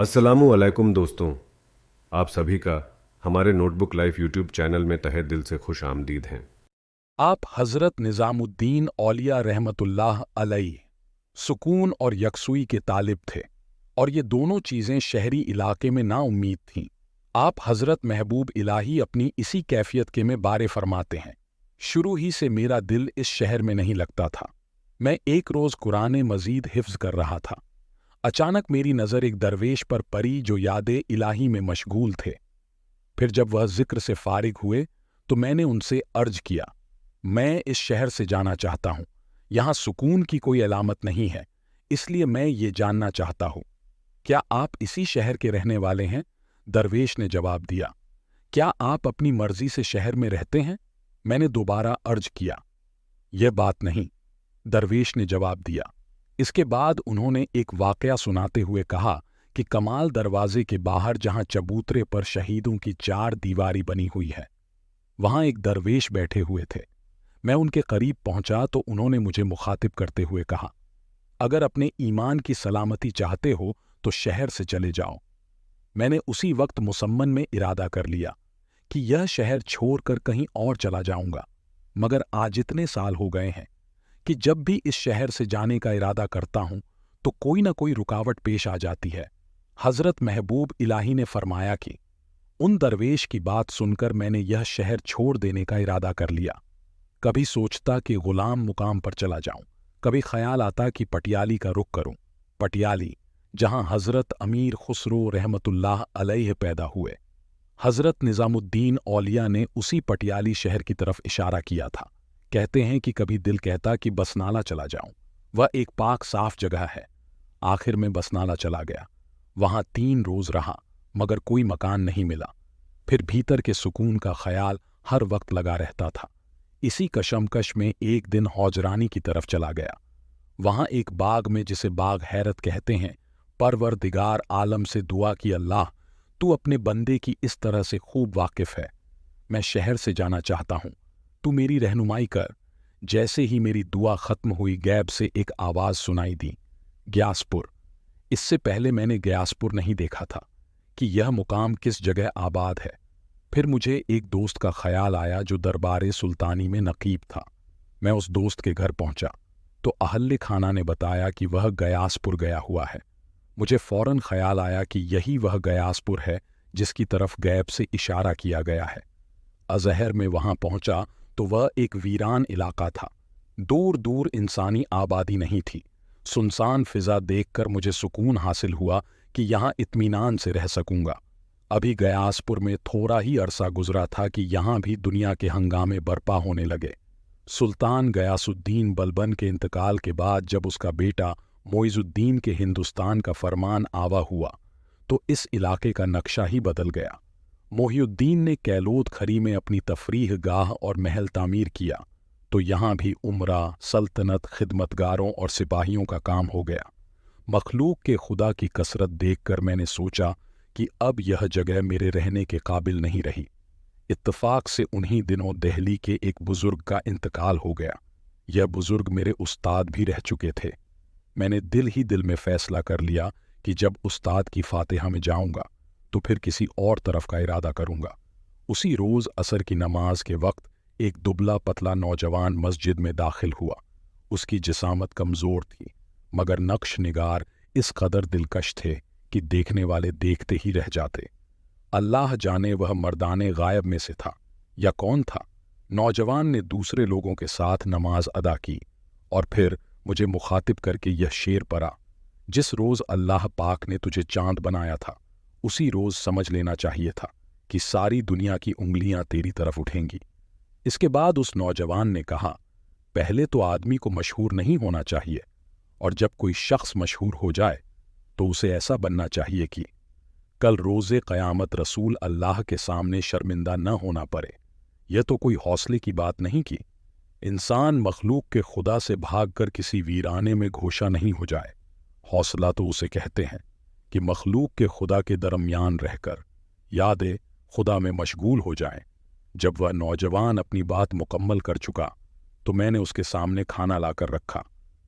अस्सलामु अलैकुम दोस्तों, आप सभी का हमारे नोटबुक लाइफ यूट्यूब चैनल में तहे दिल से खुश आमदीद हैं। आप हज़रत निज़ामुद्दीन औलिया रहमतुल्लाह अलैह सुकून और यकसुई के तालिब थे, और ये दोनों चीज़ें शहरी इलाके में नाउम्मीद थीं। आप हज़रत महबूब इलाही अपनी इसी कैफियत के में बारे फरमाते हैं, शुरू ही से मेरा दिल इस शहर में नहीं लगता था। मैं एक रोज़ कुरान मजीद हिफ्ज़ कर रहा था। अचानक मेरी नज़र एक दरवेश पर पड़ी जो यादे इलाही में मशगूल थे। फिर जब वह जिक्र से फारिग हुए तो मैंने उनसे अर्ज किया, मैं इस शहर से जाना चाहता हूँ। यहाँ सुकून की कोई अलामत नहीं है, इसलिए मैं ये जानना चाहता हूँ, क्या आप इसी शहर के रहने वाले हैं? दरवेश ने जवाब दिया, क्या आप अपनी मर्जी से शहर में रहते हैं? मैंने दोबारा अर्ज किया, यह बात नहीं। दरवेश ने जवाब दिया। इसके बाद उन्होंने एक वाकया सुनाते हुए कहा कि कमाल दरवाजे के बाहर जहां चबूतरे पर शहीदों की 4 दीवारी बनी हुई है, वहां एक दरवेश बैठे हुए थे। मैं उनके करीब पहुंचा तो उन्होंने मुझे मुखातिब करते हुए कहा, अगर अपने ईमान की सलामती चाहते हो तो शहर से चले जाओ। मैंने उसी वक्त मुसम्मन में इरादा कर लिया कि यह शहर छोड़कर कहीं और चला जाऊंगा, मगर आज इतने साल हो गए हैं कि जब भी इस शहर से जाने का इरादा करता हूं तो कोई ना कोई रुकावट पेश आ जाती है। हजरत महबूब इलाही ने फरमाया कि उन दरवेश की बात सुनकर मैंने यह शहर छोड़ देने का इरादा कर लिया। कभी सोचता कि गुलाम मुकाम पर चला जाऊं, कभी ख्याल आता कि पटियाली का रुख करूं। पटियाली, जहां हजरत अमीर खुसरो रहमतुल्लाह अलैह पैदा हुए। हजरत निज़ामुद्दीन औलिया ने उसी पटियाली शहर की तरफ इशारा किया था। कहते हैं कि कभी दिल कहता कि बसनाला चला जाऊं, वह एक पाक साफ जगह है। आखिर में बसनाला चला गया। वहां 3 रोज रहा, मगर कोई मकान नहीं मिला। फिर भीतर के सुकून का ख्याल हर वक्त लगा रहता था। इसी कशमकश में एक दिन हौजरानी की तरफ चला गया। वहां एक बाग में, जिसे बाग हैरत कहते हैं, परवरदिगार आलम से दुआ की, अल्लाह तू अपने बंदे की इस तरह से खूब वाकिफ है, मैं शहर से जाना चाहता हूं, तू मेरी रहनुमाई कर। जैसे ही मेरी दुआ खत्म हुई, गैब से एक आवाज सुनाई दी, ग्यासपुर। इससे पहले मैंने ग्यासपुर नहीं देखा था कि यह मुकाम किस जगह आबाद है। फिर मुझे एक दोस्त का ख्याल आया जो दरबार सुल्तानी में नकीब था। मैं उस दोस्त के घर पहुंचा तो अहल्ले खाना ने बताया कि वह गयासपुर गया हुआ है। मुझे फौरन ख्याल आया कि यही वह गयासपुर है जिसकी तरफ गैब से इशारा किया गया है। अजहर में वहां पहुंचा तो वह एक वीरान इलाका था। दूर दूर इंसानी आबादी नहीं थी। सुनसान फिजा देखकर मुझे सुकून हासिल हुआ कि यहाँ इत्मीनान से रह सकूंगा। अभी गयासपुर में थोड़ा ही अरसा गुजरा था कि यहाँ भी दुनिया के हंगामे बरपा होने लगे। सुल्तान गयासुद्दीन बलबन के इंतकाल के बाद जब उसका बेटा मोइजुद्दीन के हिंदुस्तान का फरमान आवा हुआ तो इस इलाके का नक्शा ही बदल गया। मोहिउद्दीन ने कैलोद खरी में अपनी तफरीह गाह और महल तामीर किया तो यहाँ भी उमरा, सल्तनत, खिदमतगारों और सिपाहियों का काम हो गया। मखलूक के खुदा की कसरत देखकर मैंने सोचा कि अब यह जगह मेरे रहने के काबिल नहीं रही। इत्तफाक से उन्हीं दिनों दिल्ली के एक बुजुर्ग का इंतकाल हो गया। यह बुजुर्ग मेरे उस्ताद भी रह चुके थे। मैंने दिल ही दिल में फैसला कर लिया कि जब उस्ताद की फातिहा में जाऊंगा तो फिर किसी और तरफ का इरादा करूंगा। उसी रोज असर की नमाज के वक्त एक दुबला पतला नौजवान मस्जिद में दाखिल हुआ। उसकी जिसामत कमजोर थी, मगर नक्श निगार इस कदर दिलकश थे कि देखने वाले देखते ही रह जाते। अल्लाह जाने वह मर्दाने गायब में से था या कौन था। नौजवान ने दूसरे लोगों के साथ नमाज अदा की और फिर मुझे मुखातिब करके यह शेर पढ़ा, जिस रोज अल्लाह पाक ने तुझे चांद बनाया था उसी रोज समझ लेना चाहिए था कि सारी दुनिया की उंगलियां तेरी तरफ उठेंगी। इसके बाद उस नौजवान ने कहा, पहले तो आदमी को मशहूर नहीं होना चाहिए, और जब कोई शख्स मशहूर हो जाए तो उसे ऐसा बनना चाहिए कि कल रोज़े क़यामत रसूल अल्लाह के सामने शर्मिंदा न होना पड़े। यह तो कोई हौसले की बात नहीं कि इंसान मखलूक के खुदा से भागकर किसी वीराने में घोषा नहीं हो जाए। हौसला तो उसे कहते हैं कि मखलूक के खुदा के दरमियान रहकर याद खुदा में मशगूल हो जाए। जब वह नौजवान अपनी बात मुकम्मल कर चुका तो मैंने उसके सामने खाना लाकर रखा।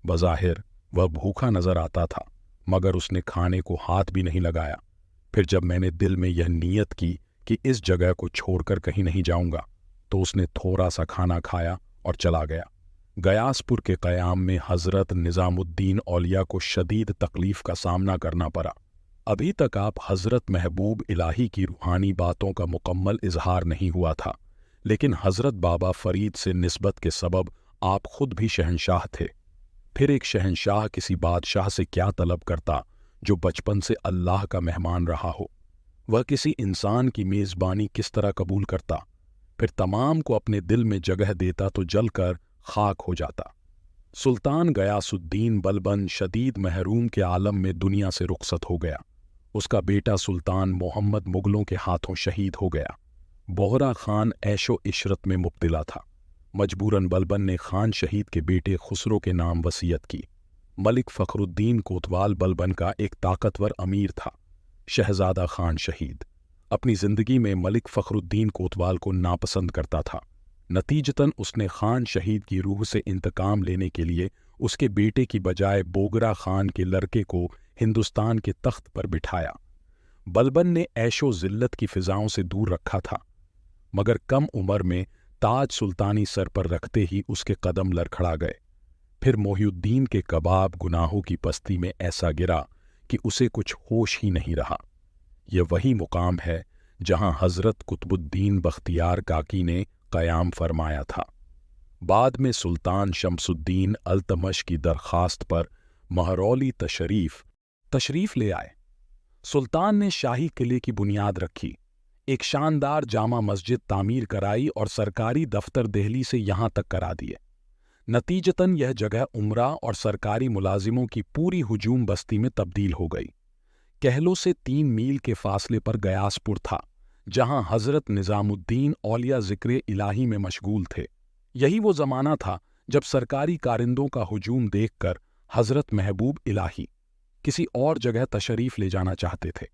बज़ाहिर वह भूखा नजर आता था, मगर उसने खाने को हाथ भी नहीं लगाया। फिर जब मैंने दिल में यह नीयत की कि इस जगह को छोड़कर कहीं नहीं जाऊंगा, तो उसने थोड़ा सा खाना खाया और चला गया। गयासपुर के क़याम में हज़रत निज़ामुद्दीन औलिया को शदीद तकलीफ़ का सामना करना पड़ा। अभी तक आप हज़रत महबूब इलाही की रूहानी बातों का मुकम्मल इजहार नहीं हुआ था, लेकिन हज़रत बाबा फ़रीद से निस्बत के सबब आप खुद भी शहंशाह थे। फिर एक शहंशाह किसी बादशाह से क्या तलब करता जो बचपन से अल्लाह का मेहमान रहा हो? वह किसी इंसान की मेज़बानी किस तरह कबूल करता? फिर तमाम को अपने दिल में जगह देता तो जलकर खाक हो जाता। सुल्तान गयासुद्दीन बलबन शदीद महरूम के आलम में दुनिया से रुखसत हो गया। उसका बेटा सुल्तान मोहम्मद मुगलों के हाथों शहीद हो गया। बोहरा खान ऐशो इशरत में मुब्तला था। मजबूरन बलबन ने खान शहीद के बेटे खुसरो के नाम वसीयत की। मलिक फ़खरुद्दीन कोतवाल बलबन का एक ताकतवर अमीर था। शहजादा खान शहीद अपनी ज़िंदगी में मलिक फ़खरुद्दीन कोतवाल को नापसंद करता था। नतीजतन उसने खान शहीद की रूह से इंतकाम लेने के लिए उसके बेटे की बजाय बोगरा खान के लड़के को हिंदुस्तान के तख्त पर बिठाया। बलबन ने ऐशो ज़िल्लत की फ़िज़ाओं से दूर रखा था, मगर कम उम्र में ताज सुल्तानी सर पर रखते ही उसके कदम लड़खड़ा गए। फिर मोहिउद्दीन के कबाब गुनाहों की पस्ती में ऐसा गिरा कि उसे कुछ होश ही नहीं रहा। यह वही मुकाम है जहां हज़रत कुतुबुद्दीन बख्तियार काकी ने क़याम फरमाया था। बाद में सुल्तान शमसुद्दीन अल्तमश की दरख्वास्त पर महरौली तशरीफ़ ले आए। सुल्तान ने शाही किले की बुनियाद रखी, एक शानदार जामा मस्जिद तामीर कराई और सरकारी दफ्तर दिल्ली से यहाँ तक करा दिए। नतीजतन यह जगह उमरा और सरकारी मुलाजिमों की पूरी हुजूम बस्ती में तब्दील हो गई। कहलो से 3 मील के फासले पर गयासपुर था, जहां हज़रत निज़ामुद्दीन औलिया ज़िक्र इलाही में मशगूल थे। यही वो ज़माना था जब सरकारी कारिंदों का हुजूम देखकर हज़रत महबूब इलाही किसी और जगह तशरीफ़ ले जाना चाहते थे।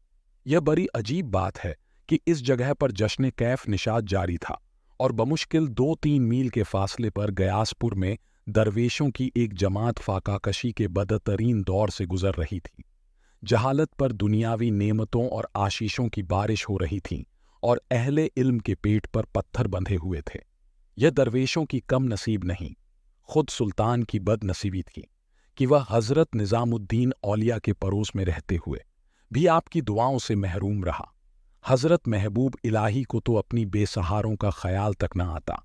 यह बड़ी अजीब बात है कि इस जगह पर जश्न कैफ निशात जारी था और बमुश्किल 2-3 मील के फासले पर गयासपुर में दरवेशों की एक जमात फाकाकशी के बदतरीन दौर से गुजर रही थी। जहालत पर दुनियावी नेमतों और आशीषों की बारिश हो रही थी और अहले इल्म के पेट पर पत्थर बंधे हुए थे। यह दरवेशों की कम नसीब नहीं, खुद सुल्तान की बदनसीबी थी कि वह हज़रत निज़ामुद्दीन औलिया के पड़ोस में रहते हुए भी आपकी दुआओं से महरूम रहा। हज़रत महबूब इलाही को तो अपनी बेसहारों का ख्याल तक न आता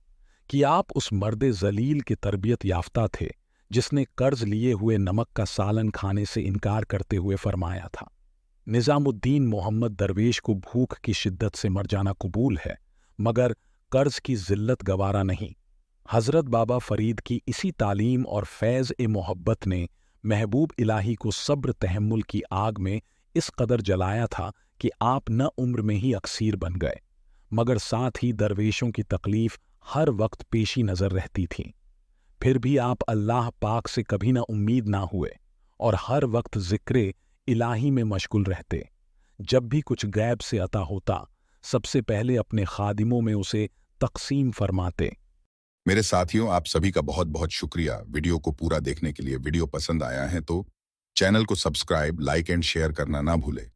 कि आप उस मर्द ज़लील के तरबियत याफ्ता थे जिसने कर्ज लिए हुए नमक का सालन खाने से इनकार करते हुए फरमाया था, निज़ामुद्दीन मोहम्मद दरवेश को भूख की शिद्दत से मर जाना कबूल है, मगर कर्ज की ज़िल्लत गवारा नहीं। हज़रत बाबा फ़रीद की इसी तालीम और फैज़-ए-मोहब्बत ने महबूब इलाही को सब्र तहम्मुल की आग में इस कदर जलाया था कि आप न उम्र में ही अक्सीर बन गए, मगर साथ ही दरवेशों की तकलीफ़ हर वक्त पेशी नज़र रहती थी। फिर भी आप अल्लाह पाक से कभी न उम्मीद ना हुए और हर वक्त ज़िक्र इलाही में मशगूल रहते। जब भी कुछ गैब से अता होता, सबसे पहले अपने खादिमों में उसे तक़सीम फरमाते। मेरे साथियों, आप सभी का बहुत बहुत शुक्रिया वीडियो को पूरा देखने के लिए। वीडियो पसंद आया है तो चैनल को सब्सक्राइब, लाइक एंड शेयर करना ना भूलें।